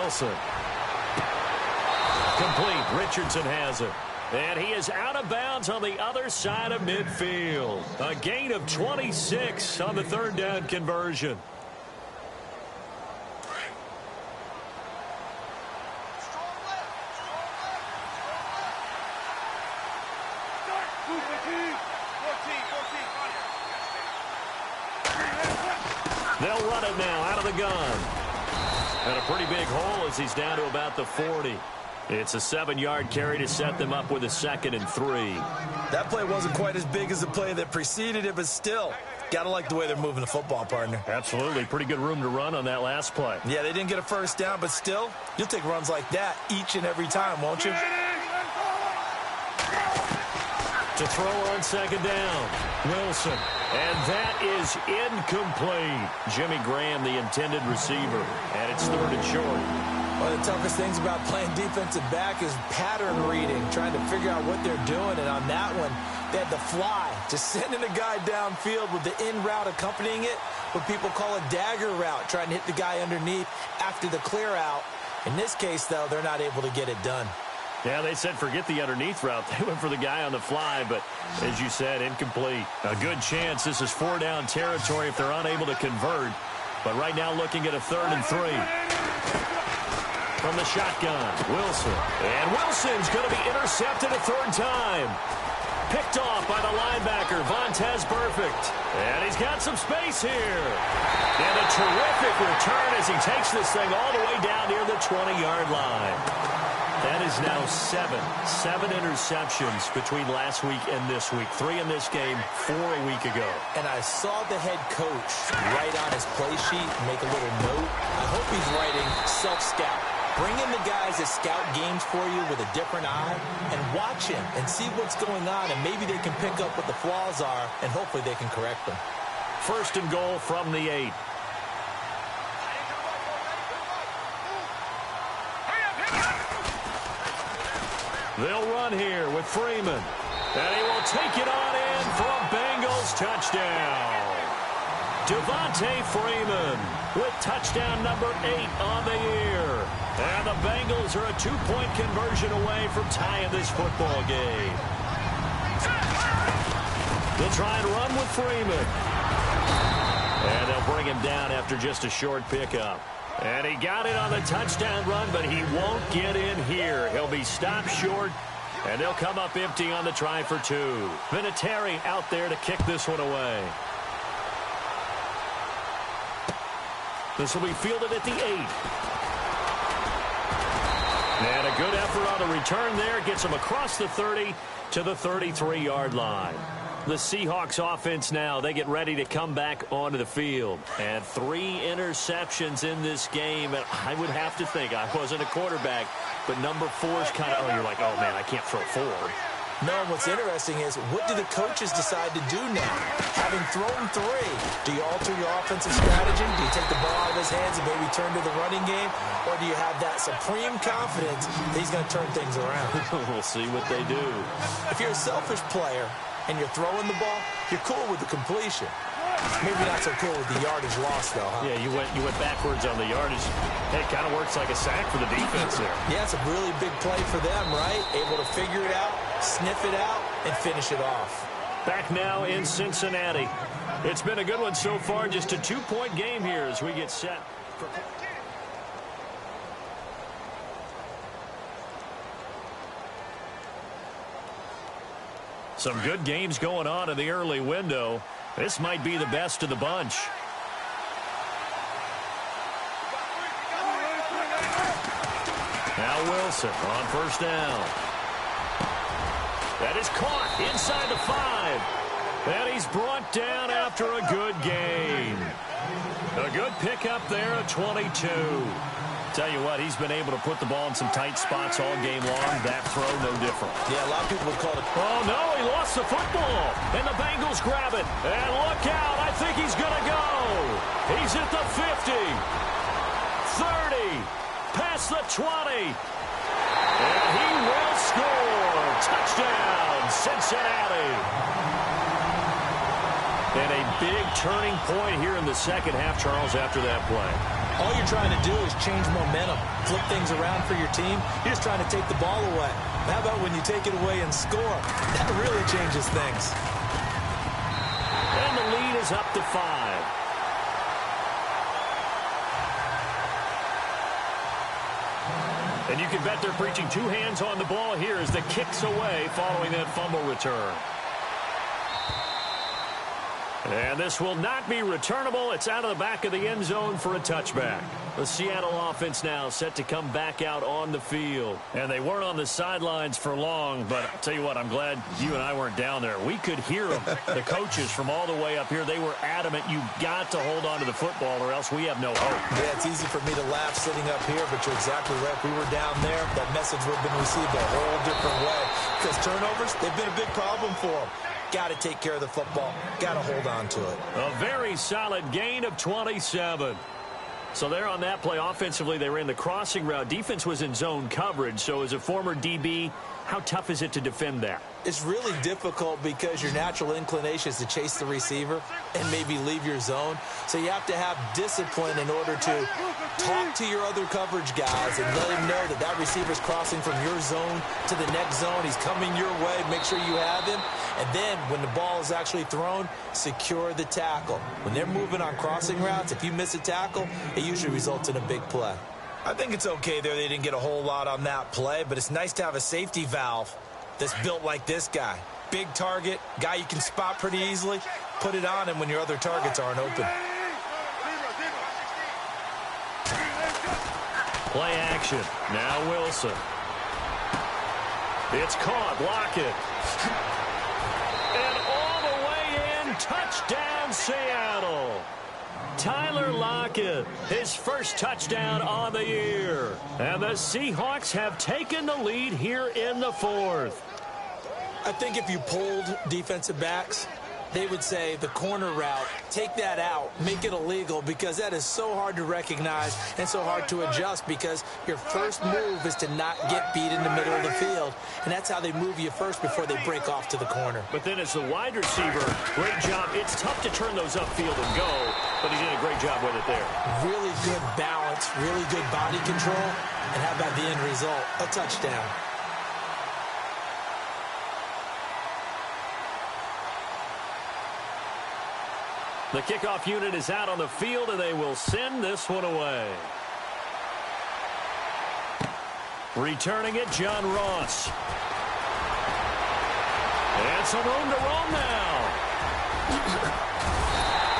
Wilson. Complete. Richardson has it. And he is out of bounds on the other side of midfield. A gain of 26 on the third down conversion. They'll run it now out of the gun. And a pretty big hole as he's down to about the 40. It's a 7-yard carry to set them up with a 2nd and 3. That play wasn't quite as big as the play that preceded it, but still, gotta like the way they're moving the football, partner. Absolutely. Pretty good room to run on that last play. Yeah, they didn't get a first down, but still, you'll take runs like that each and every time, won't you? To throw on 2nd down, Wilson. And that is incomplete. Jimmy Graham, the intended receiver. And it's 3rd and short. One of the toughest things about playing defensive back is pattern reading, trying to figure out what they're doing. And on that one, they had the fly, just sending a guy downfield with the in route accompanying it, what people call a dagger route, trying to hit the guy underneath after the clear out. In this case, though, they're not able to get it done. Yeah, they said forget the underneath route. They went for the guy on the fly, but as you said, incomplete. A good chance this is 4-down territory if they're unable to convert. But right now looking at a 3rd and 3. From the shotgun, Wilson. And Wilson's going to be intercepted a 3rd time. Picked off by the linebacker, Vontaze Burfict. And he's got some space here. And a terrific return as he takes this thing all the way down near the 20-yard line. That is now 7 interceptions between last week and this week. 3 in this game, 4 a week ago. And I saw the head coach write on his play sheet, make a little note. I hope he's writing self-scout. Bring in the guys that scout games for you with a different eye and watch him and see what's going on, and maybe they can pick up what the flaws are, and hopefully they can correct them. 1st and goal from the 8. They'll run here with Freeman. And he will take it on in for a Bengals touchdown. Devontae Freeman with touchdown number 8 on the year. And the Bengals are a 2-point conversion away from tying this football game. They'll try and run with Freeman. And they'll bring him down after just a short pickup. And he got it on the touchdown run, but he won't get in here. He'll be stopped short, and they'll come up empty on the try for 2. Vinatieri out there to kick this one away. This will be fielded at the 8. And a good effort on the return there. Gets him across the 30 to the 33-yard line. The Seahawks offense now, they get ready to come back onto the field. And 3 interceptions in this game. And I would have to think, I wasn't a quarterback, but number 4 is kind of, you're like, oh, man, I can't throw 4. No, what's interesting is, what do the coaches decide to do now? Having thrown 3, do you alter your offensive strategy? Do you take the ball out of his hands and maybe turn to the running game? Or do you have that supreme confidence that he's going to turn things around? We'll see what they do. If you're a selfish player and you're throwing the ball, you're cool with the completion. Maybe not so cool with the yardage loss, though, huh? Yeah, you went backwards on the yardage. Hey, it kind of works like a sack for the defense there. Yeah, it's a really big play for them, right? Able to figure it out, sniff it out, and finish it off. Back now in Cincinnati. It's been a good one so far. Just a 2-point game here as we get set for... Some good games going on in the early window. This might be the best of the bunch. Now Wilson on 1st down. That is caught inside the 5. And he's brought down after a good gain. A good pickup there at 22. Tell you what, he's been able to put the ball in some tight spots all game long. That throw, no different. Yeah, a lot of people would call it. Oh, no, he lost the football. And the Bengals grab it. And look out, I think he's going to go. He's at the 50. 30. Past the 20. And he will score. Touchdown, Cincinnati. And a big turning point here in the second half, Charles, after that play. All you're trying to do is change momentum, flip things around for your team. You're just trying to take the ball away. How about when you take it away and score? That really changes things. And the lead is up to 5. And you can bet they're preaching two hands on the ball here as the kick's away following that fumble return. And this will not be returnable. It's out of the back of the end zone for a touchback. The Seattle offense now set to come back out on the field. And they weren't on the sidelines for long, but I'll tell you what, I'm glad you and I weren't down there. We could hear them, the coaches from all the way up here. They were adamant, you've got to hold on to the football or else we have no hope. Yeah, it's easy for me to laugh sitting up here, but you're exactly right. If we were down there, that message would have been received a whole different way. Because turnovers, they've been a big problem for them. Got to take care of the football. Got to hold on to it. A very solid gain of 27. So there on that play, offensively, they ran the crossing route. Defense was in zone coverage. So as a former DB, how tough is it to defend that? It's really difficult because your natural inclination is to chase the receiver and maybe leave your zone. So you have to have discipline in order to talk to your other coverage guys and let him know that that receiver's crossing from your zone to the next zone. He's coming your way. Make sure you have him. And then when the ball is actually thrown, secure the tackle. When they're moving on crossing routes, if you miss a tackle, it usually results in a big play. I think it's okay there. They didn't get a whole lot on that play, but it's nice to have a safety valve that's built like this guy. Big target, guy you can spot pretty easily. Put it on him when your other targets aren't open. Play action. Now Wilson. It's caught. Lockett. And all the way in. Touchdown, Seattle. Tyler Lockett, his first touchdown on the year. And the Seahawks have taken the lead here in the fourth. I think if you polled defensive backs, they would say the corner route, take that out, make it illegal, because that is so hard to recognize and so hard to adjust because your first move is to not get beat in the middle of the field. And that's how they move you first before they break off to the corner. But then as the wide receiver, great job. It's tough to turn those upfield and go, but he did a great job with it there. Really good balance, really good body control. And how about the end result? A touchdown. The kickoff unit is out on the field, and they will send this one away. Returning it, John Ross. And some room to roam now.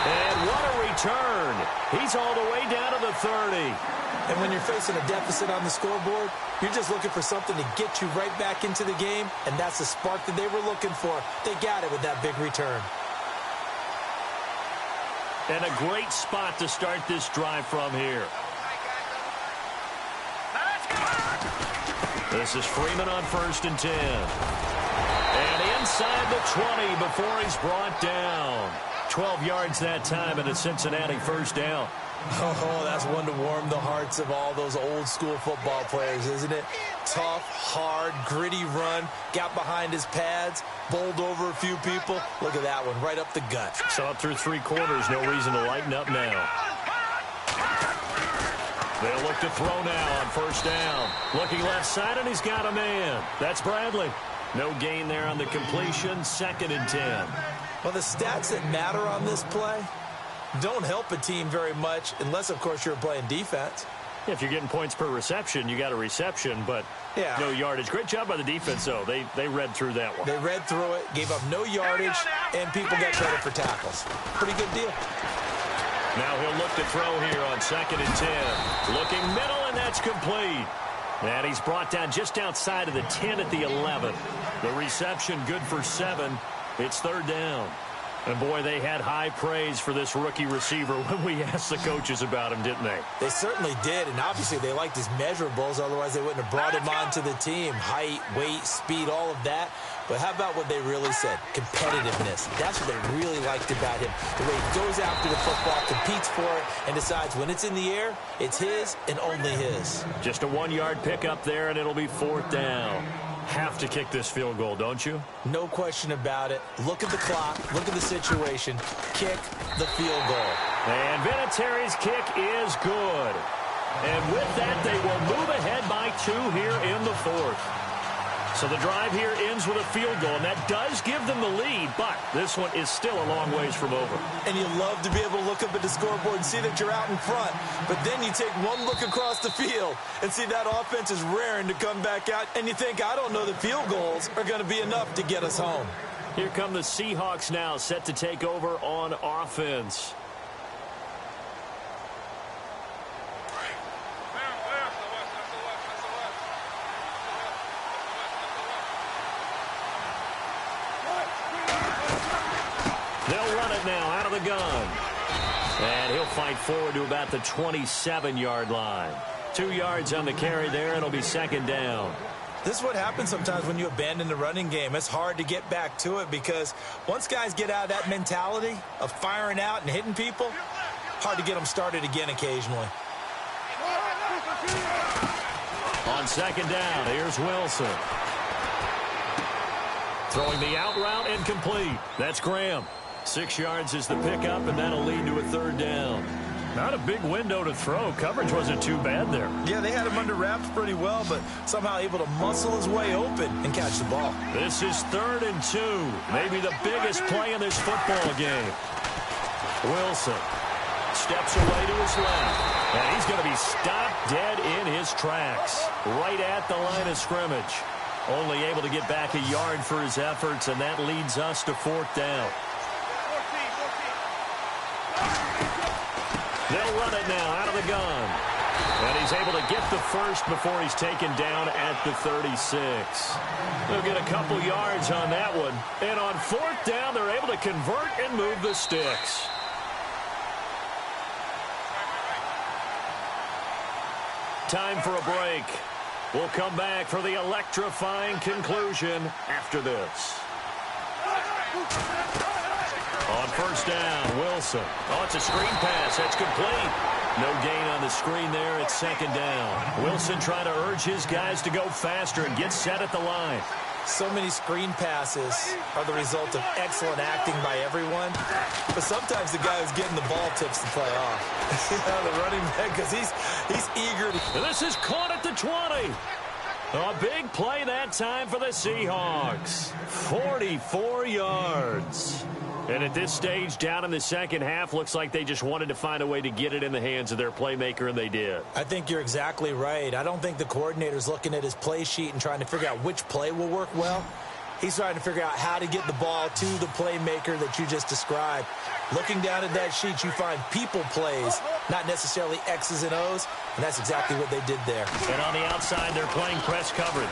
And what a return. He's all the way down to the 30. And when you're facing a deficit on the scoreboard, you're just looking for something to get you right back into the game, and that's the spark that they were looking for. They got it with that big return. And a great spot to start this drive from here. This is Freeman on 1st and 10. And inside the 20 before he's brought down. 12 yards that time and a Cincinnati first down. Oh, that's one to warm the hearts of all those old school football players, isn't it? Tough, hard, gritty run, got behind his pads, bowled over a few people. Look at that one, right up the gut. So up through 3 quarters, no reason to lighten up now. They'll look to throw now on 1st down. Looking left side, and he's got a man. That's Bradley. No gain there on the completion, 2nd and 10. Well, the stats that matter on this play don't help a team very much unless, of course, you're playing defense. If you're getting points per reception, you got a reception, but no yardage. Great job by the defense, though. They read through that one. They read through it, gave up no yardage, and people got credit for tackles. Pretty good deal. Now he'll look to throw here on 2nd and 10. Looking middle, and that's complete. And he's brought down just outside of the 10 at the 11. The reception good for 7. It's 3rd down. And, boy, they had high praise for this rookie receiver when we asked the coaches about him, didn't they? They certainly did, and obviously they liked his measurables. Otherwise, they wouldn't have brought him onto the team. Height, weight, speed, all of that. But how about what they really said? Competitiveness. That's what they really liked about him. The way he goes after the football, competes for it, and decides when it's in the air, it's his and only his. Just a 1-yard pickup there, and it'll be 4th down. Have to kick this field goal, don't you? No question about it. Look at the clock. Look at the situation. Kick the field goal. And Vinatieri's kick is good. And with that, they will move ahead by 2 here in the 4th. So the drive here ends with a field goal, and that does give them the lead, but this one is still a long ways from over. And you love to be able to look up at the scoreboard and see that you're out in front, but then you take one look across the field and see that offense is raring to come back out, and you think, I don't know that field goals are going to be enough to get us home. Here come the Seahawks now, set to take over on offense. They'll run it now out of the gun. And he'll fight forward to about the 27-yard line. 2 yards on the carry there. It'll be 2nd down. This is what happens sometimes when you abandon the running game. It's hard to get back to it because once guys get out of that mentality of firing out and hitting people, hard to get them started again occasionally. On 2nd down, here's Wilson. Throwing the out route incomplete. That's Graham. 6 yards is the pickup, and that'll lead to a 3rd down. Not a big window to throw. Coverage wasn't too bad there. Yeah, they had him under wraps pretty well, but somehow able to muscle his way open and catch the ball. This is 3rd and 2. Maybe the biggest play in this football game. Wilson steps away to his left, and he's going to be stopped dead in his tracks, right at the line of scrimmage. Only able to get back a yard for his efforts, and that leads us to 4th down. They'll run it now out of the gun. And he's able to get the first before he's taken down at the 36. They'll get a couple yards on that one. And on 4th down, they're able to convert and move the sticks. Time for a break. We'll come back for the electrifying conclusion after this. On 1st down, Wilson. Oh, it's a screen pass. That's complete. No gain on the screen there. It's 2nd down. Wilson trying to urge his guys to go faster and get set at the line. So many screen passes are the result of excellent acting by everyone. But sometimes the guy who's getting the ball tips the play off. The running back, because he's eager to... This is caught at the 20. A big play that time for the Seahawks. 44 yards. And at this stage, down in the second half, looks like they just wanted to find a way to get it in the hands of their playmaker, and they did. I think you're exactly right. I don't think the coordinator's looking at his play sheet and trying to figure out which play will work well. He's trying to figure out how to get the ball to the playmaker that you just described. Looking down at that sheet, you find people plays, not necessarily X's and O's, and that's exactly what they did there. And on the outside, they're playing press coverage.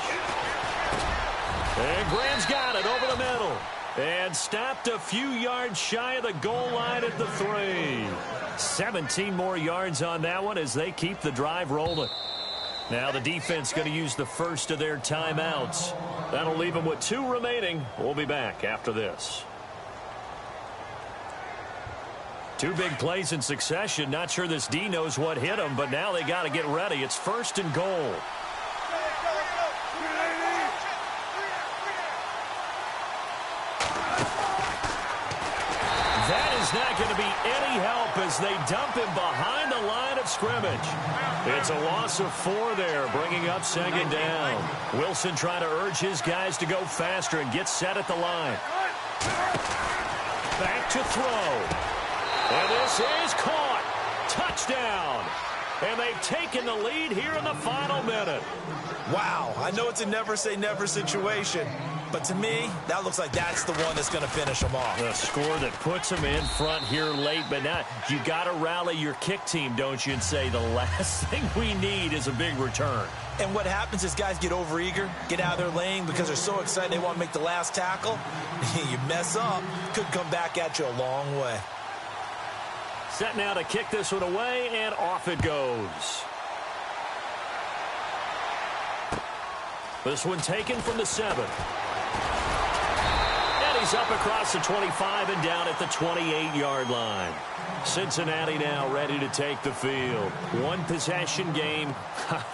And Graham's got it over the middle. And stopped a few yards shy of the goal line at the 3. 17 more yards on that one as they keep the drive rolling. Now the defense going to use the first of their timeouts. That'll leave them with 2 remaining. We'll be back after this. 2 big plays in succession. Not sure this D knows what hit them, but now they got to get ready. It's 1st and goal. Not going to be any help as they dump him behind the line of scrimmage. It's a loss of 4 there, bringing up 2nd down. Wilson trying to urge his guys to go faster and get set at the line. Back to throw. And this is caught. Touchdown. And they've taken the lead here in the final minute. Wow, I know it's a never-say-never situation, but to me, that looks like that's the one that's going to finish them off. A score that puts them in front here late, but now you got to rally your kick team, don't you, and say the last thing we need is a big return. And what happens is guys get overeager, get out of their lane because they're so excited they want to make the last tackle. You mess up, could come back at you a long way. Set now to kick this one away, and off it goes. This one taken from the 7. And he's up across the 25 and down at the 28-yard line. Cincinnati now ready to take the field. 1 possession game.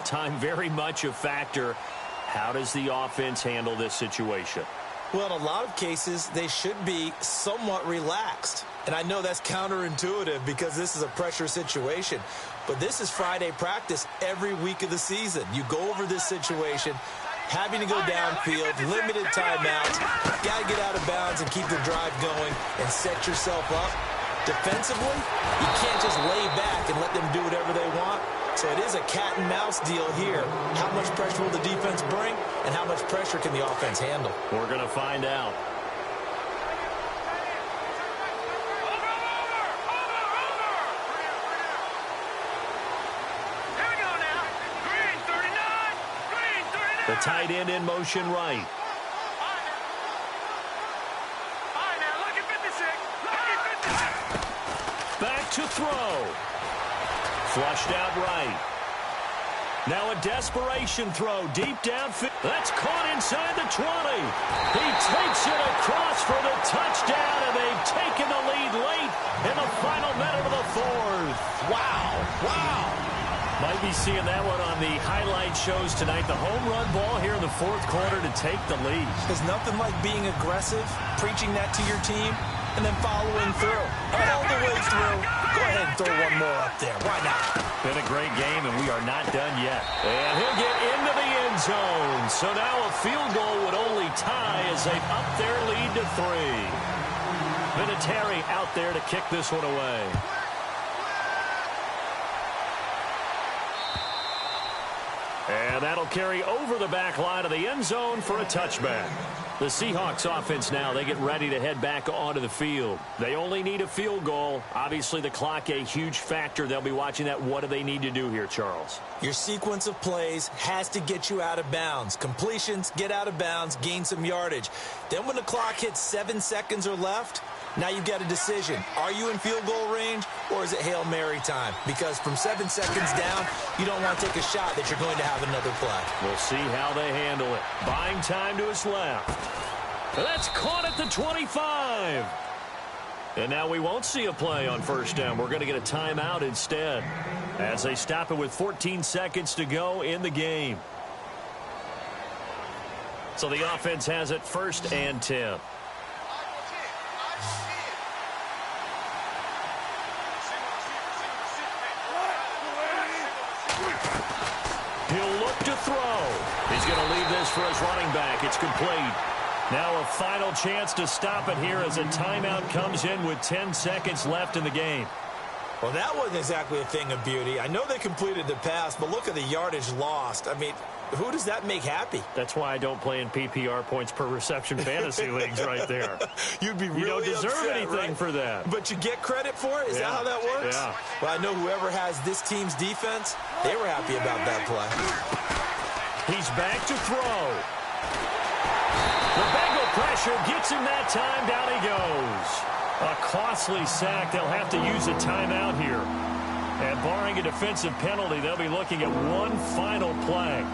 Time very much a factor. How does the offense handle this situation? Well, in a lot of cases, they should be somewhat relaxed. And I know that's counterintuitive because this is a pressure situation. But this is Friday practice every week of the season. You go over this situation, having to go downfield, limited timeouts, got to get out of bounds and keep the drive going and set yourself up. Defensively, you can't just lay back and let them do whatever they want. So it is a cat and mouse deal here. How much pressure will the defense bring, and how much pressure can the offense handle? We're going to find out. The tight end in motion right. Back to throw. Flushed out right. Now a desperation throw deep downfield. That's caught inside the 20. He takes it across for the touchdown, and they've taken the lead late in the final minute of the fourth. Wow. Might be seeing that one on the highlight shows tonight. The home run ball here in the fourth quarter to take the lead. There's nothing like being aggressive, preaching that to your team, and then following through. All the way through. Go ahead and throw one more up there. Why not? Been a great game, and we are not done yet. And he'll get into the end zone. So now a field goal would only tie as they up their lead to 3. Vinatieri out there to kick this one away. And that'll carry over the back line of the end zone for a touchback. The Seahawks offense now, they get ready to head back onto the field. They only need a field goal. Obviously, the clock a huge factor. They'll be watching that. What do they need to do here, Charles? Your sequence of plays has to get you out of bounds. Completions, get out of bounds, gain some yardage. Then when the clock hits 7 seconds or left, now you've got a decision. Are you in field goal range, or is it Hail Mary time? Because from 7 seconds down, you don't want to take a shot that you're going to have another play. We'll see how they handle it. Buying time to his left. That's caught at the 25. And now we won't see a play on first down. We're going to get a timeout instead as they stop it with 14 seconds to go in the game. So the offense has it 1st and 10. He'll look to throw. He's going to leave this for his running back. It's complete. Now a final chance to stop it here as a timeout comes in with 10 seconds left in the game. Well, that wasn't exactly a thing of beauty. I know they completed the pass, but look at the yardage lost. I mean, who does that make happy? That's why I don't play in PPR points per reception fantasy leagues right there. You'd be really upset. You don't deserve anything right? for that. But you get credit for it? Is that how that works? Yeah. Well, I know whoever has this team's defense, they were happy about that play. He's back to throw. The Bengal pressure gets him that time. Down he goes. A costly sack. They'll have to use a timeout here. And barring a defensive penalty, they'll be looking at one final play.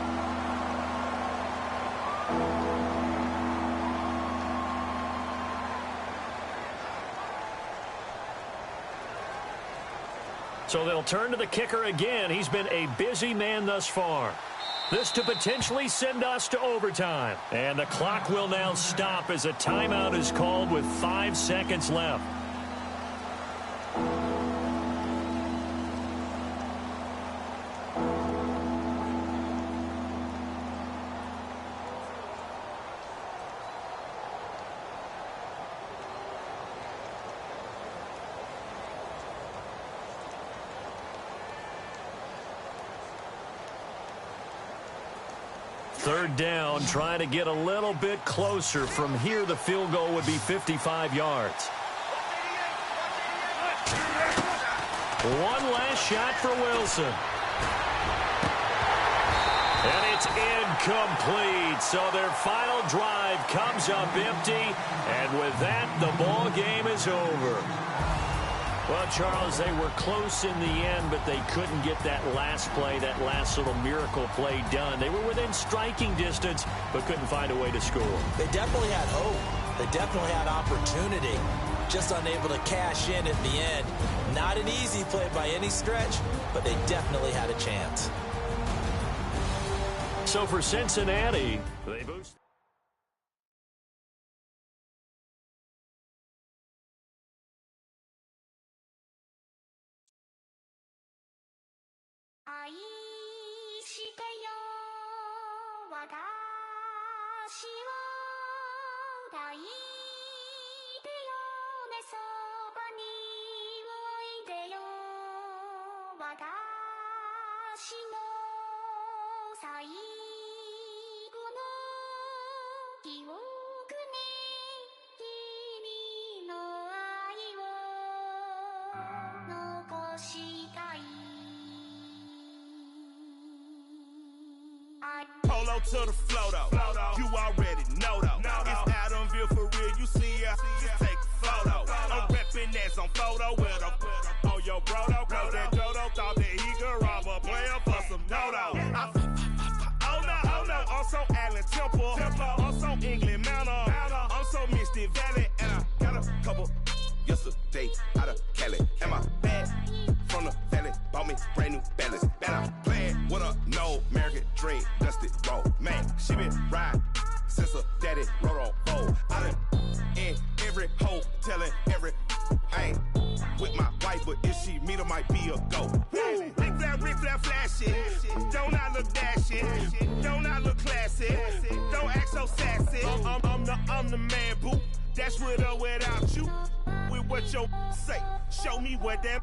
So they'll turn to the kicker again. He's been a busy man thus far. This to potentially send us to overtime. And the clock will now stop as a timeout is called with 5 seconds left. Third down, trying to get a little bit closer. From here, the field goal would be 55 yards. One last shot for Wilson. And it's incomplete. So their final drive comes up empty. And with that, the ball game is over. Well, Charles, they were close in the end, but they couldn't get that last play, that last little miracle play done. They were within striking distance, but couldn't find a way to score. They definitely had hope. They definitely had opportunity. Just unable to cash in at the end. Not an easy play by any stretch, but they definitely had a chance. So for Cincinnati, they boost. Polo to the flow though. You already know though. It's Adamville for real. You see ya, just take a photo. I'm reppin' that's on photo with a on your bro though. Cause that Dodo thought that he could rob a player for some no-no. Oh no, I'm so Allen Temple. I'm so England Manor. I'm so Misty Valley. And I got a couple yesterday out of Cali. And my bag from the valley bought me brand new balance. And I'm playing with a no American dream, dusty road. Man, she been riding since her daddy rode on bold. I done in every hole, telling every I ain't with my wife, but if she meet her, might be a go. Rick flat flashing. Don't I look dashing? Don't I look classy? Don't act so sassy. I'm the man, boo. That's with or without you. With what your say. Show me what that.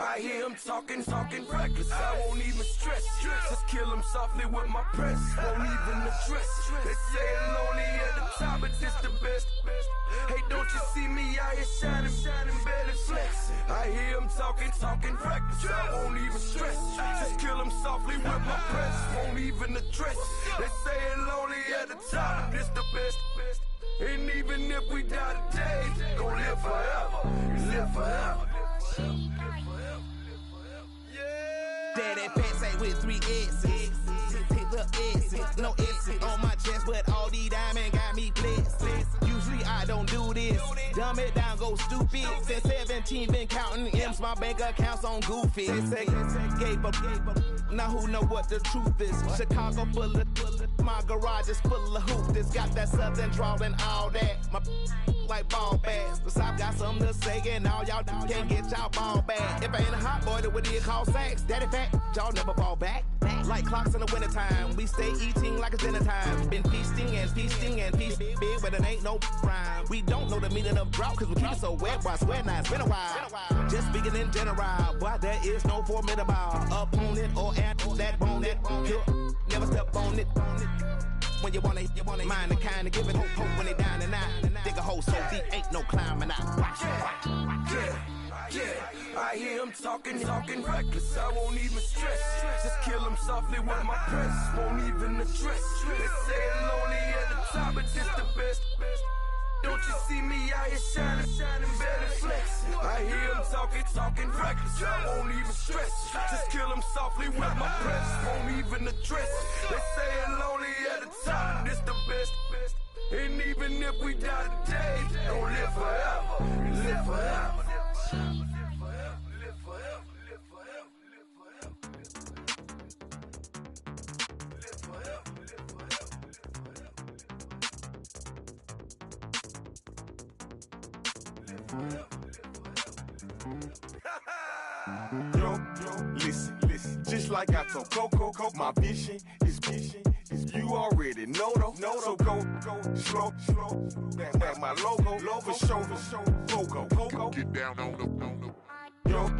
I hear him talking reckless. I won't even stress. Just kill him softly with my press. Won't even address. They say it's lonely at the top, but this the best. Hey, don't you see me out here shining, barely flex. I hear him talking reckless. I won't even stress. Just kill him softly with my press. Won't even address. They say it's lonely at the top, but this the best. And even if we die today, gon' live forever. Live forever. Daddy pants say with 3 S's. Pick the S's, no S's on my chest, but all these diamonds got me blessed. Usually I don't do this. Dumb it down, go stupid. Since 17, been counting M's, my bank account's on goofy. Gave up. Now who know what the truth is? Chicago full of my garage is full of hoops. It's got that southern drawl and all that. My like ball bags. The South got something to say, and all y'all can't get y'all ball back. If I ain't a hot boy, then what do you call sacks? Daddy fat, y'all never fall back. Like clocks in the wintertime, we stay eating like it's dinner time. Been feasting and feasting big, but it ain't no rhyme. We don't know the meaning of drought, cause we keep it so wet. Boy, I swear now it's been a while. Just speaking in general, boy, there is no formidable opponent or at that bone it. Never step on it. When you want it, mind the kind of give it hope when they down and out. Dig a hole so deep, ain't no climbing out. Yeah, I hear him talking reckless. I won't even stress. Just kill him softly with my press. Won't even address. They say it's lonely at the top, but this the best. Don't you see me out here shining, barely flex. I hear him talking reckless. I won't even stress. Just kill him softly with my press. Won't even address. They say it's lonely at the top, this the best. And even if we die today, don't live forever. Live forever. Yo, listen, just like I told Coco, my vision is you already know though. So go, slow, back my logo, for show, Coco, get down on the. Yo,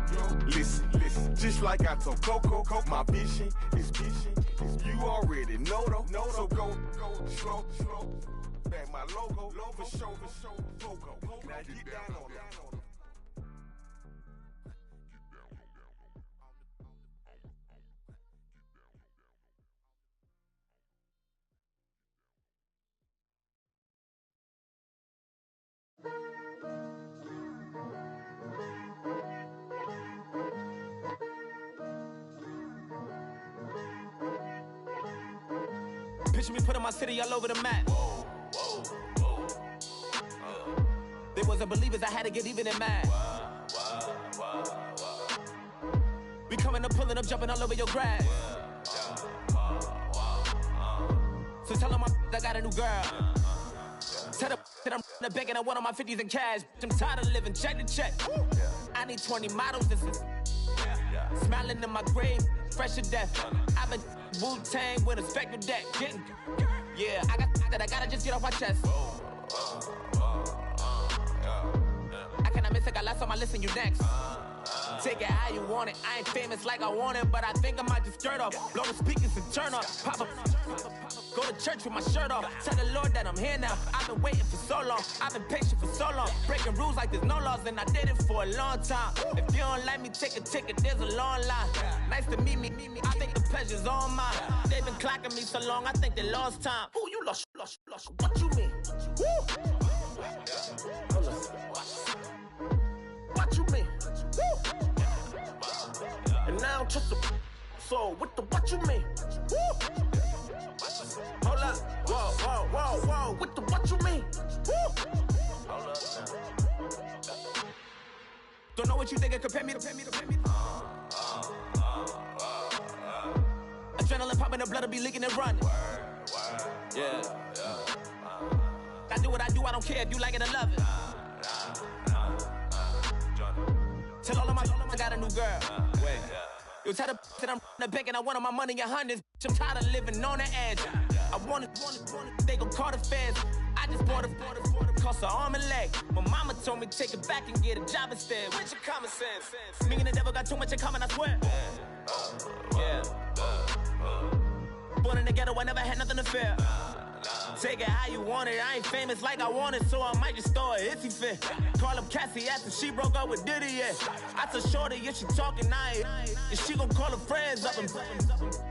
listen, just like I told Coco, my vision is you already know though. So go, slow, back my logo, for show, Coco, now get down on it. Picture me putting my city all over the map. They wasn't believers, I had to get even in mad. We coming up, pulling up, jumping all over your grass. So tell them I got a new girl. Tell them that I'm begging, I want all my 50s in cash. I'm tired of living check to check. I need 20 models, this is smiling in my grave. fresh to death. I've been Wu-Tang with a spectral deck. Yeah, I got that. I gotta just get off my chest. I cannot miss it. Got last on my list and you next. Take it how you want it. I ain't famous like I want it, but I think I might just skirt off. Blow the speakers and turn up. Pop up. Go to church with my shirt off. Tell the Lord that I'm here now. I've been waiting for so long. I've been patient for so long. Breaking rules like there's no laws, and I did it for a long time. If you don't like me, take a ticket. There's a long line. Nice to meet me. I think the pleasure's all mine. They've been clocking me so long, I think they lost time. Ooh, you lost. What you mean? Woo! What you mean? Woo! And now I'm just a so what you mean? Woo! Hold up, whoa, what you mean? Woo! Hold up now. Don't know what you think, compare me. Adrenaline popping, the blood will be leaking and running. Yeah. I do what I do, I don't care if you like it or love it. Tell all of my I got a new girl. Wait. You tell the that I'm the bank and I want all my money in hundreds. I'm tired of living on the edge. I want it, they gon' call the feds. I just bought a cost an arm and leg. My mama told me take it back and get a job instead. Where's your common sense? Me and the devil got too much in common, I swear. Yeah. Born in the ghetto, I never had nothing to fear. Take it how you want it. I ain't famous like I want it, so I might just throw a hissy fit. Call up Cassie after she broke up with Diddy, yeah. I told Shorty if she talking, and she gon' call her friends up and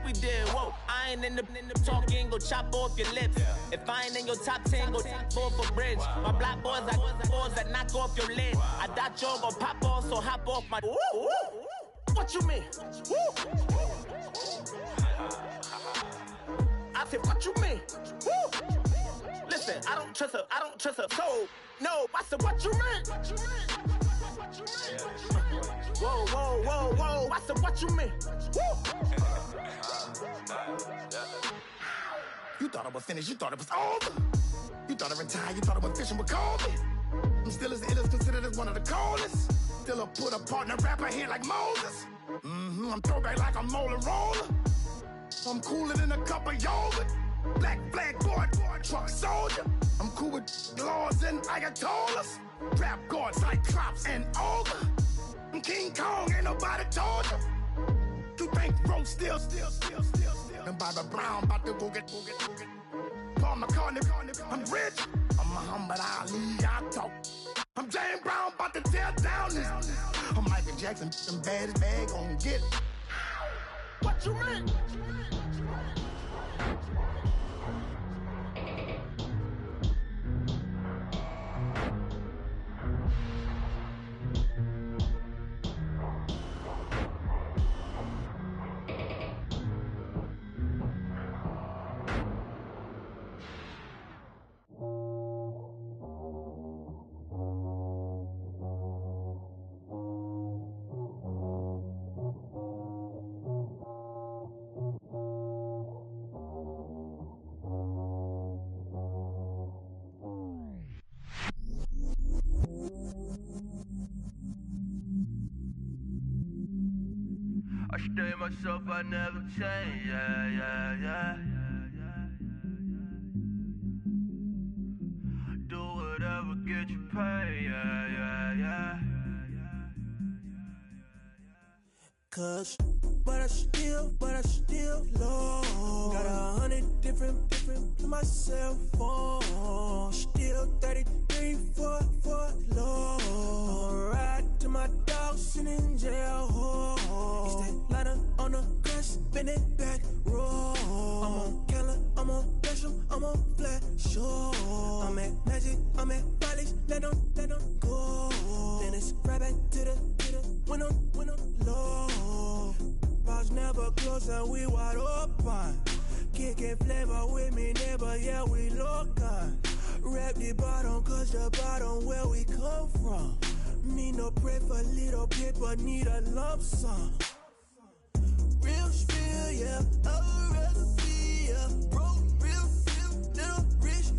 we did, whoa. I ain't in the talking, go chop off your lips. If I ain't in your top 10, go top 4 for bridge. My black boys, I got boys that knock off your lid. I doubt y'all gon' pop off, so hop off my. What you mean? I said, what you mean? Woo! Listen, I don't trust her. So, no, I said, what you mean? Whoa. I said, what you mean? Woo! You thought I was finished, you thought it was over. You thought I retired, you thought I went fishing with Kobe. I'm still as ill as considered as one of the coldest. Still a put a partner rapper here like Moses. I'm throwback like a molar roller. I'm cooler than a cup of yogurt. Black flag boy, truck soldier. I'm cool with laws and ayatollahs. Rap gods like Cyclops and Ogre. I'm King Kong, ain't nobody told you. You think Rose still. And Bobby Brown about to go get. Paul McCartney, I'm rich. I'm Muhammad Ali, I talk. I'm James Brown, about to tear down this. I'm Michael Jackson, some bad bag gon' get it. What you mean? I stay myself, I never change, yeah. Do whatever, get you paid, yeah. Cause, but I still low. Got 100 different to my cell phone. Still 33 for low. I'ma ride to my dog sitting in jail. It's that lighter on the grass, spin it back, roll. I'm on Keller, I'm on Besham, I'm on Flat Shore. I'm at Magic, I'm at Follies, let them go. Then it's right back to the when I'm low. Bars never close and we wide open. Kicking flavor with me, neighbor, yeah, we local. Rap the bottom, cause the bottom where we come from. Me no pray for little paper, need a lump sum. Real spill, yeah, I'd rather be, yeah. Broke, real, little rich.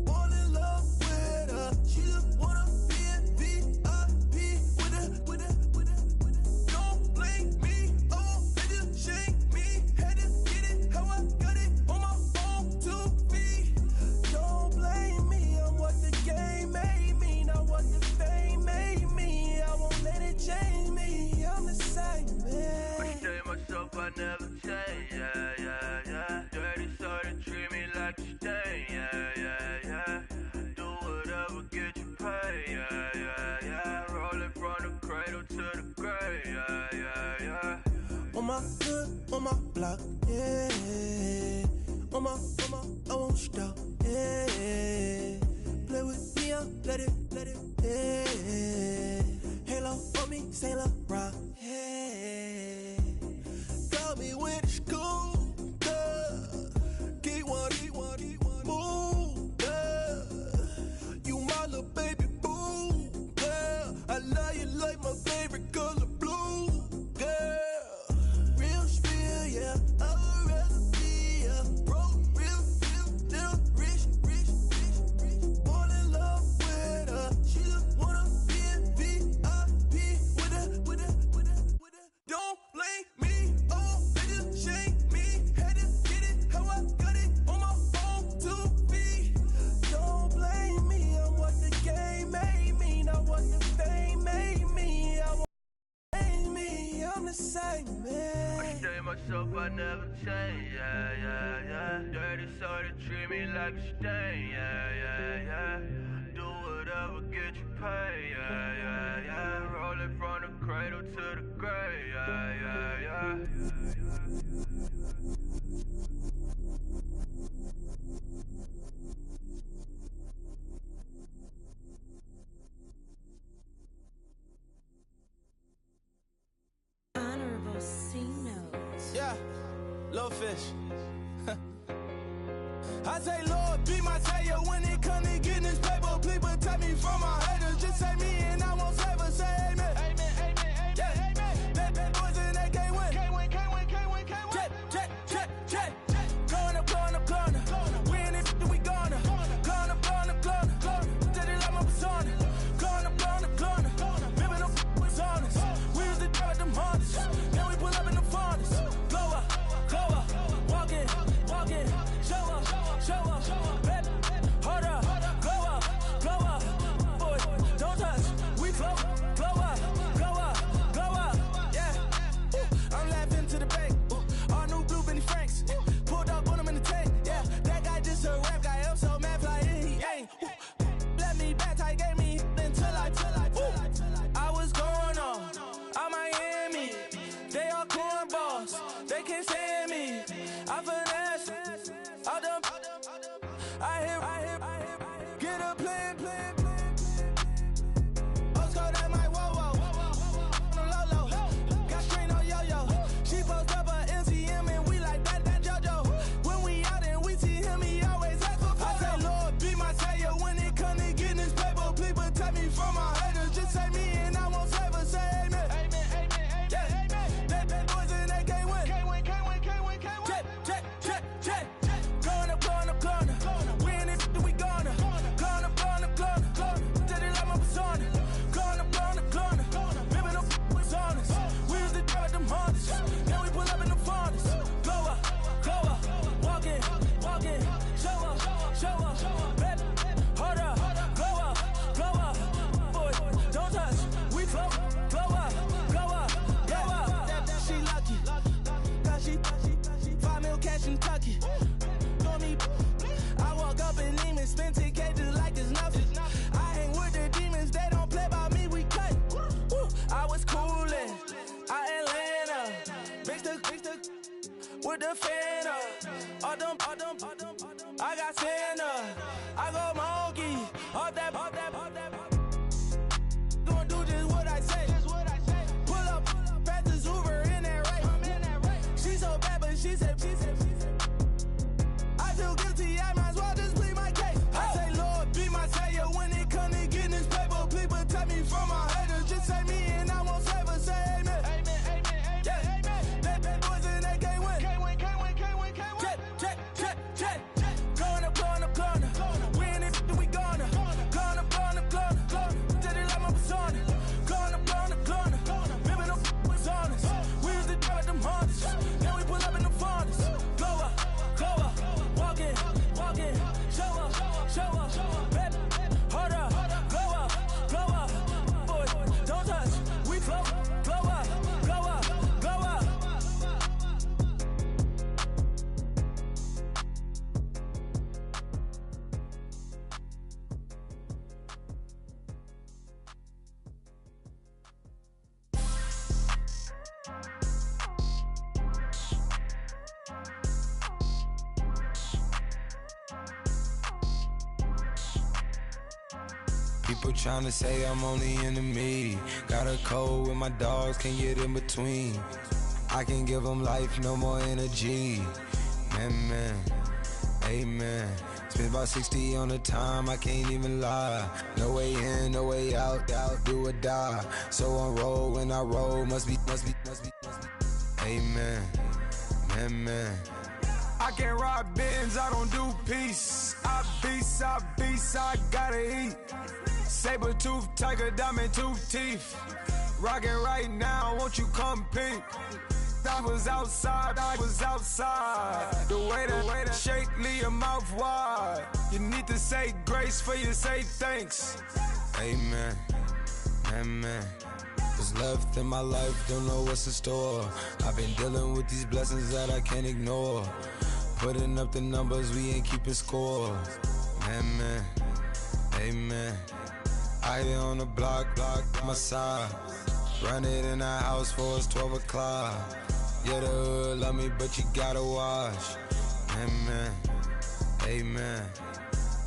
Fall in love with her, she just wanna be in VIP with her. Don't blame me, oh. I never change, yeah, yeah, yeah. Dirty sorta treat me like a stain, yeah, yeah, yeah. Do whatever, get you paid, yeah, yeah, yeah. Roll it from the cradle to the grave, yeah, yeah, yeah. On my hood, on my block, yeah. On my, I won't stop, yeah. Play with me, let it, yeah. Halo on me, Sailor Rock, yeah. Got me with the school, keep one, move, you my little baby boo, girl. I love you like my favorite color blue, girl. Real spill, yeah, I'd rather be a broke, real, little rich. Fall in love with her, she just wanna be in VIP with her. Don't blame me, oh, bitches shame me. Had to get it, how I got it on my phone to be. Don't blame me, I'm what the game made me, not what the fame made me. I won't blame me, I'm the same man. I stay myself, I never change, yeah, yeah, yeah. Dirty sorta treat me like a stain, yeah, yeah, yeah. Do whatever, get you paid, yeah, yeah, yeah. Roll it from the cradle to the grave, yeah, yeah, yeah. Honorable C notes. Yeah, little fish. I say, Lord, be my savior when it comes to getting this paper. Please protect me from my haters. Just say me and I won't save her. Say amen. Amen, amen, amen, yeah. Amen. Bad boys and they can't win. Can't win. Check. Going up. We in it, we gonna. Going up. Did it like my persona. Going up. Bibbing up was honest. We was the drive them hardest. Then we pull up in the furnace. Glow up. Walk in. Show up. Bet. Hold up. Glow up. Boy, don't touch. We glow up. Yeah. I'm laughing to the bank. All new blue Benny Franks. Pulled up on him in the tank. Yeah. That guy just a rap guy. I'm so mad fly in. He ain't. Let me back tight. Gave me until I was going on. I'm Miami. They all cornballs. They can't stand me. I finesse. All them. I hit. Get a plan. Oscar, that might whoa. No low. Got strain on yo-yo. She post up a MCM and we like that JoJo. When we out and we see him, he always ask for photo. I say, Lord, be my savior when it come to getting this paper. Please protect me from my haters. Just say me and I won't save her. Say amen. Amen. Yeah. Bad boys and they can't win. Can't win. Check. Going up. We in it, we gonna. Going up. Did it like my persona. Going up. Bibbing up was honest. We was the drive them hardest. Then we pull up in the furnace. Glow up. Walk in. Show up. Bet. Hold up. Glow up. Boy, don't touch. We glow up. Yeah. She lucky. Cause she 5 mil cash in Kentucky. Know me. I walk up in demons, spend 10K just like it's nothing. I hang with the demons, they don't play by me, we cut. Woo. I was coolin', out Atlanta, mixed with the Fanta. All them, I got Santa, I go monkey, all that. Gonna do just what I say. Pull up, fast as Uber in that race. She so bad, but she said. I feel guilty, I might as well just plead my case. I say, Lord, be my savior when it come to getting this paper. Please protect me from my haters. Just say me and I won't save her. Say amen. Amen. Yeah. Bad boys and they can't win. Can't win. Check. Going up. We in it, we gonna. Going up. Did it like my persona. Going up. Bibbing up was honest. We was the drive them hardest. Then we pull up in the furnace. People trying to say I'm only enemy. Got a code with my dogs, can't get in between. I can give them life, no more energy. Man, amen. Spent about 60 on the time, I can't even lie. No way in, no way out, do or die. So on roll, when I roll, must be. Amen, man. I can't ride Benz, I don't do peace. I beast, I gotta eat. Saber tooth, tiger, diamond tooth teeth. Rockin' right now, won't you come peep? I was outside. The way that shake, leave your mouth wide. You need to say grace for you say thanks. Amen, man. What's left in my life, don't know what's in store. I've been dealing with these blessings that I can't ignore. Putting up the numbers, we ain't keeping score. Man, amen. I here on the block, my side. Run it in the house for us 12 o'clock. Yeah, the hood love me, but you gotta watch. Amen.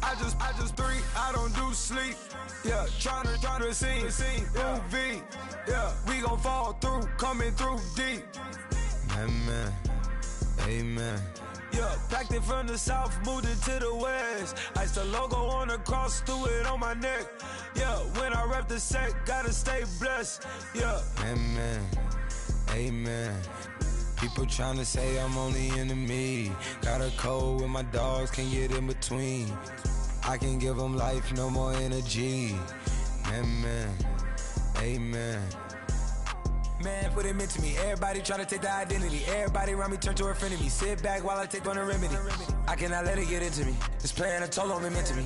I just three, I don't do sleep. Yeah, tryna see UV. Yeah, we gon' fall through, coming through deep. Amen. Yeah, packed it from the south, moved it to the west. Iced the logo on the cross, threw it on my neck. Yeah, when I rep the set, gotta stay blessed. Yeah. Amen. People trying to say I'm only enemy. Got a code with my dogs, can't get in between. I can give them life, no more energy. Amen. Man, what it meant to me. Everybody try to take the identity. Everybody around me turn to a friend of me. Sit back while I take on a remedy. I cannot let it get into me. It's playing a toll on me, meant to me.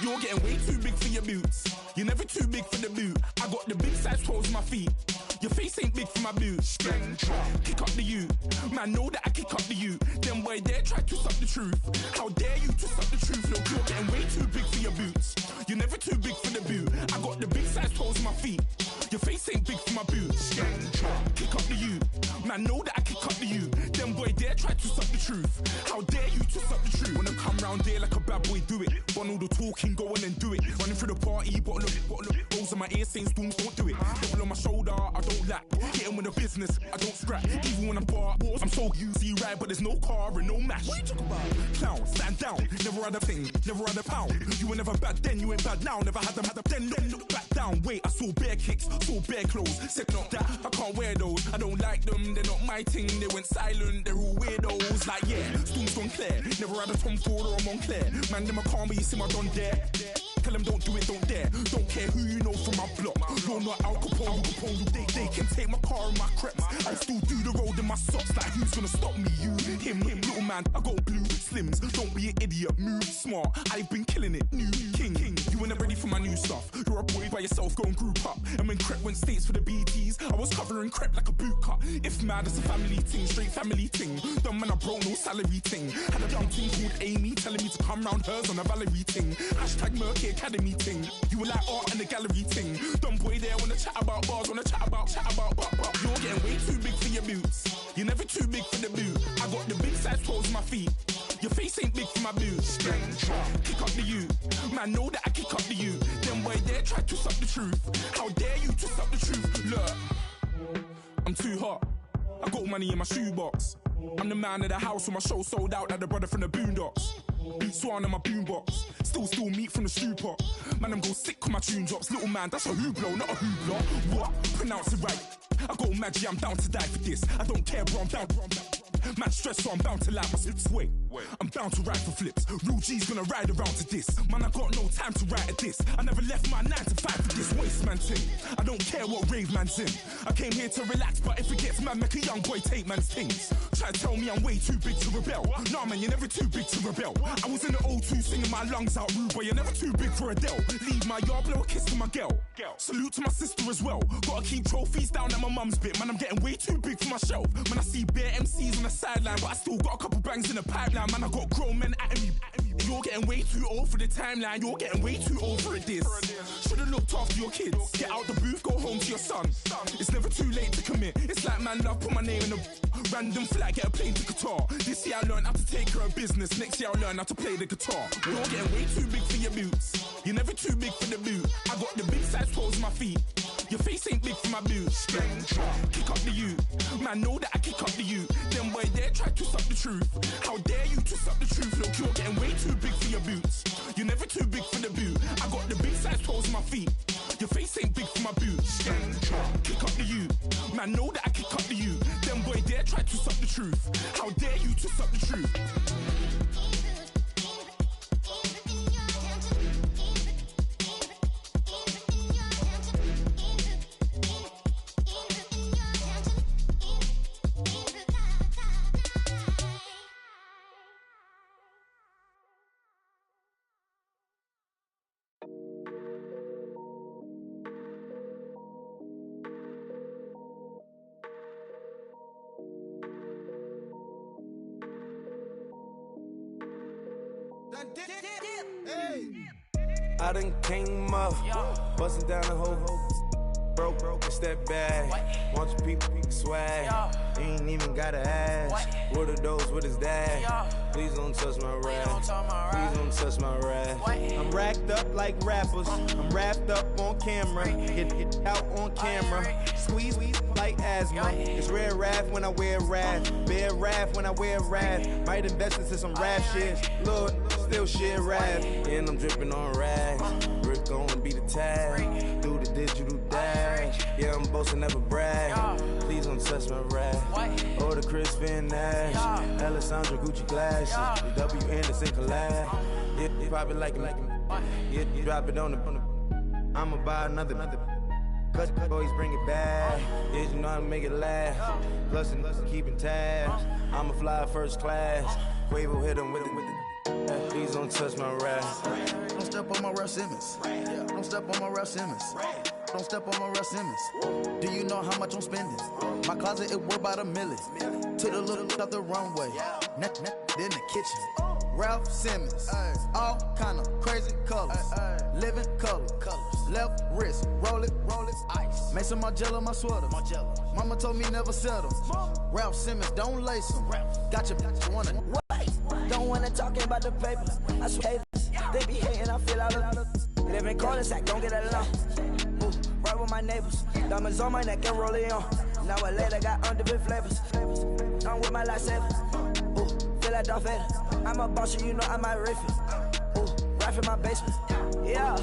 You're getting way too big for your boots. You're never too big for the boot. I got the big size toes on my feet. Your face ain't big for my boots. Kick up the you. Man, know that I kick up the you. Them boy there try to suck the truth. How dare you to suck the truth? Look, you're getting way too big for your boots. You're never too big for the boot. I got the big size toes on my feet. Your face ain't big for my boots. Kick up the you. Man, know that I kick up the you. Them boy there try to suck the truth. How dare you to suck the truth? Wanna come round there like a bad boy, do it. Want all the talking, go on and do it. Running through the party, bottle of it. Rolls in my ear saying storms, don't do it. Devil on my shoulder, I don't lack. Hitting with the business, I don't scrap. Even when I'm bar, I'm so you see right, but there's no car and no match. What you talk about? Clown, stand down. Never had a thing, never had a pound. You were never bad then, you ain't bad now. Never had them, then look back down. Wait, I saw bare kicks, saw bare clothes. Said not that, I can't wear those. I don't like them, they're not my thing. They went silent, they're all weirdos. Like yeah, storms gone clear. Never had a Tom Ford or a Montclair. Man, them I can't, but you see my done there. Tell them don't do it, don't dare. Don't care who you know from my block. You're not Al Capone, they can take my car and my creps. I still do the road in my socks. Like who's gonna stop me? You, him, little man. I got blue slims. Don't be an idiot, move smart. I've been killing it, new king. You ain't ready for my new stuff. You're a boy by yourself, go and group up. And when Crep went states for the BTs, I was covering Crep like a boot cut. If mad, it's a family ting, straight family ting. Dumb man, I broke no salary ting. Had a young ting called Amy telling me to come round hers on a Valerie ting. Hashtag Murky Academy ting. You were like art and the gallery ting. Dumb boy there wanna chat about bars, wanna chat about. You're getting way too big for your boots. You're never too big for the boot. I got the big size toes on my feet. Your face ain't big for my boots. Kick up the you. Man, know that I kick up the you. Them boy there try to suck the truth. How dare you to suck the truth? Look, I'm too hot. I got money in my shoebox. I'm the man of the house when my show sold out like the brother from the Boondocks. Beat Swan in my boombox. Still meat from the stew pot. Man, I'm go sick when my tune drops. Little man, that's a hooplo, not a hoopla. What? Pronounce it right. I go Maggie, I'm down to die for this. I don't care, bro, I'm down. Man stress, so I'm bound to like my slips. Wait, I'm bound to ride for flips. Real G's gonna ride around to this. Man, I got no time to write at this. I never left my 9 to 5 for this waste man thing. I don't care what rave man's in. I came here to relax, but if it gets mad, make a young boy take man's things. Try to tell me I'm way too big to rebel. Nah, man, you're never too big to rebel. I was in the O2 singing my lungs out, rude, but you're never too big for Adele. Leave my yard, blow a kiss to my girl. Salute to my sister as well. Gotta keep trophies down at my mum's bit. Man, I'm getting way too big for my shelf. Man, I see bare MCs on the sideline, but I still got a couple bangs in the pipeline. Man, I got grown men at me. You're getting way too old for the timeline. You're getting way too old for a diss. Should've looked after your kids. Get out the booth, go home to your son. It's never too late to commit. It's like man love, put my name in a random flag, get a plane to Qatar. This year I learned how to take care of business. Next year I learn how to play the guitar. You're getting way too big for your boots. You're never too big for the boot. I got the big size toes on my feet. Your face ain't big for my boots. Kick up the you. Man, know that I kick up the you. Them boy there try to suck the truth. How dare you to suck the truth? Look, you're getting way too big for your boots. You're never too big for the boot. I got the big size toes on my feet. Your face ain't big for my boots. Kick up the you. Man, know that I kick up the you. Them boy there try to suck the truth. How dare you to suck the truth? I done came up, bustin' down the whole broke, it's that bad. Want your people swag, you ain't even gotta ask. What are those, what is that? Please don't touch my rap, please don't touch my rap. I'm racked up like rappers, I'm wrapped up on camera. Get out on camera, squeeze like asthma. It's rare wrath when I wear wrath, bare wrath when I wear wrath. Might invest into some rap shit, Lord, still shit rap. And I'm dripping on rags, Rick gon' be the tag. Do the digital dash, yeah, I'm boasting, never brag. Please don't touch my rap. Oh, the Crispin Nash, Alessandra Gucci glasses, the W Anderson collab. Yeah, you probably like it, yeah, you drop it on the. I'ma buy another. Cut boys, bring it back. Yeah, you know how to make it last. Plus and keeping tabs. I'ma fly first class. Quavo hit him with it. Please don't touch my rap. Don't step on my Ralph Simmons. Don't step on my Ralph Simmons. Don't step on my Ralph Simmons. Do you know how much I'm spending? My closet, it worth about $1 million. To the little up the runway. Then the kitchen. Ralph Simmons. All kind of crazy colors. Living colors. Left wrist. Roll it. Ice. Make some Margiela my sweater. Mama told me never settle. Ralph Simmons, don't lace them. Got your wanna. Don't wanna talk about the paper. I swear haters, they be hating, I feel out of live in cul-de-sac, don't get along. Ooh, right with my neighbors. Diamonds on my neck and roll it on. Now a later got underbit flavors. I'm with my lifesaver. Ooh, feel like Darth Vader. I'm a boss, you know I might riff it. Ooh, right in my basement. Yeah.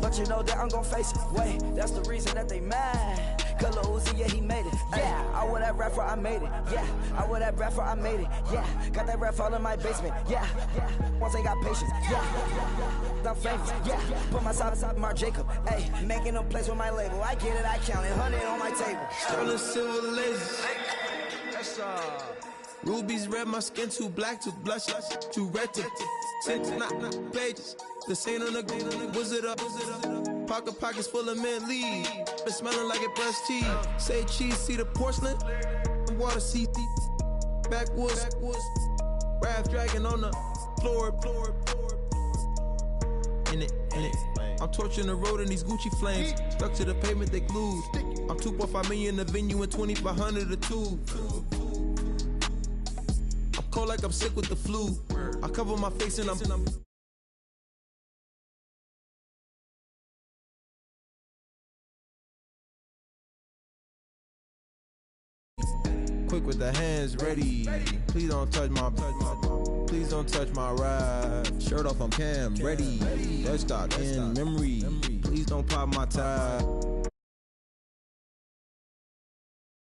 But you know that I'm gon' face it. Wait, that's the reason that they mad. Color Uzi, yeah, he made it. Yeah, I wear that rapper, I made it. Yeah, I wear that rapper, I made it. Yeah, got that rap all in my basement. Yeah, once I got patience. Yeah, I'm famous. Yeah, put myself inside Marc Jacob. Hey, making a place with my label. I get it, I count it. 100 on my table. Sterling silver lasers. Rubies red, my skin too black to blush, too red to tint, not pages. The saint on the wizard up. Pockets full of mint leaves. Been smelling like it brushed teeth. Say cheese, see the porcelain. Water, see backwoods. Raft dragging on the floor. In it. I'm torching the road in these Gucci flames. Stuck to the pavement, they glued. I'm 2.5 million in the venue and 2,500 a tube. I'm cold like I'm sick with the flu. I cover my face and I'm quick with the hands ready. Please don't touch my ride. Shirt off, I'm cam ready. Let's start in memory. Please don't pop my tie.